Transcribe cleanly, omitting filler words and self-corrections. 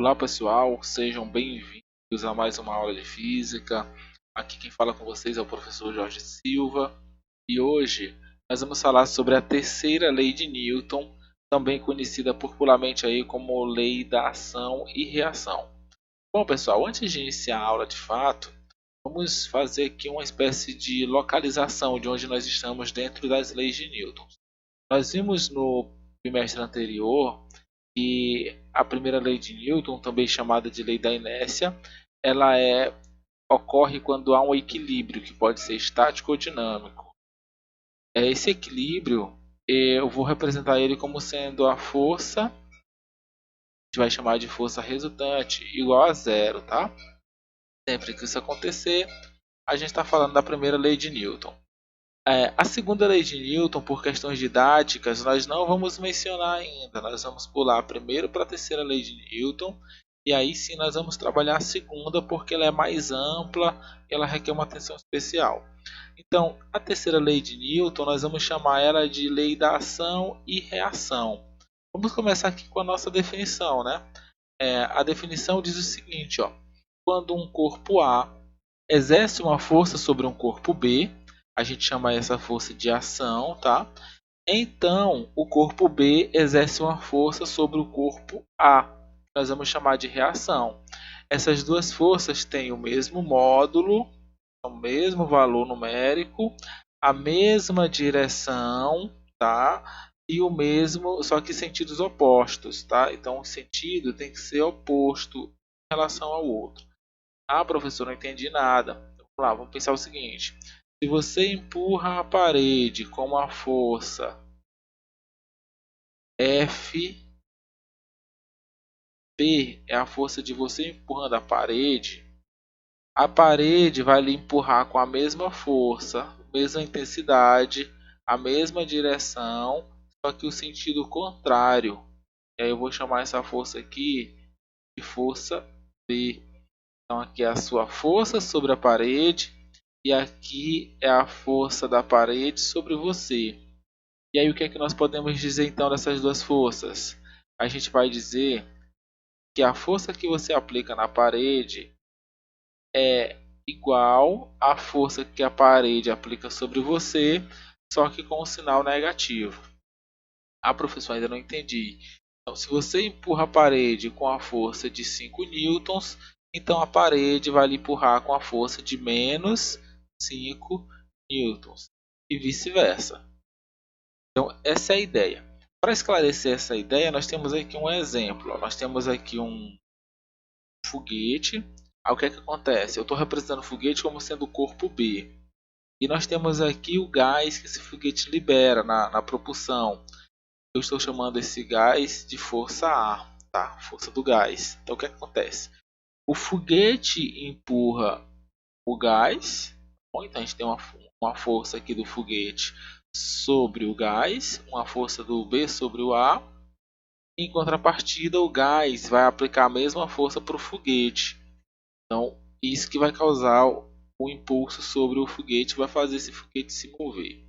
Olá pessoal, sejam bem-vindos a mais uma aula de física. Aqui quem fala com vocês é o professor Jorge Silva e hoje nós vamos falar sobre a terceira lei de Newton, também conhecida popularmente aí como lei da ação e reação. Bom pessoal, antes de iniciar a aula de fato, vamos fazer aqui uma espécie de localização de onde nós estamos dentro das leis de Newton. Nós vimos no trimestre anterior que a primeira lei de Newton, também chamada de lei da inércia, ela ocorre quando há um equilíbrio que pode ser estático ou dinâmico. Esse equilíbrio, eu vou representar ele como sendo a força, a gente vai chamar de força resultante, igual a zero, tá? Sempre que isso acontecer, a gente está falando da primeira lei de Newton. A segunda lei de Newton, por questões didáticas, nós não vamos mencionar ainda. Nós vamos pular primeiro para a terceira lei de Newton e aí sim nós vamos trabalhar a segunda porque ela é mais ampla e ela requer uma atenção especial. Então, a terceira lei de Newton, nós vamos chamar ela de lei da ação e reação. Vamos começar aqui com a nossa definição, né? A definição diz o seguinte, ó: quando um corpo A exerce uma força sobre um corpo B, a gente chama essa força de ação, tá? Então, o corpo B exerce uma força sobre o corpo A, nós vamos chamar de reação. Essas duas forças têm o mesmo módulo, o mesmo valor numérico, a mesma direção, tá? E o mesmo, só que sentidos opostos, tá? Então, o sentido tem que ser oposto em relação ao outro. Ah, professor, não entendi nada. Vamos lá, vamos pensar o seguinte: se você empurra a parede com uma força F, P é a força de você empurrando a parede vai lhe empurrar com a mesma força, mesma intensidade, a mesma direção, só que o sentido contrário. E aí eu vou chamar essa força aqui de força P. Então aqui é a sua força sobre a parede e aqui é a força da parede sobre você. E aí o que é que nós podemos dizer então dessas duas forças? A gente vai dizer que a força que você aplica na parede é igual à força que a parede aplica sobre você, só que com um sinal negativo. Ah, professor, ainda não entendi. Então, se você empurra a parede com a força de 5 newtons, então a parede vai lhe empurrar com a força de menos 5 newtons e vice-versa. Então, essa é a ideia. Para esclarecer essa ideia, nós temos aqui um exemplo. Nós temos aqui um foguete. Aí, o que é que acontece? Eu estou representando o foguete como sendo o corpo B. E nós temos aqui o gás que esse foguete libera na propulsão. Eu estou chamando esse gás de força A, tá? Força do gás. Então o que acontece? O foguete empurra o gás. Bom, então a gente tem uma força aqui do foguete sobre o gás, uma força do B sobre o A. Em contrapartida, o gás vai aplicar a mesma força para o foguete. Então, isso que vai causar o impulso sobre o foguete, vai fazer esse foguete se mover.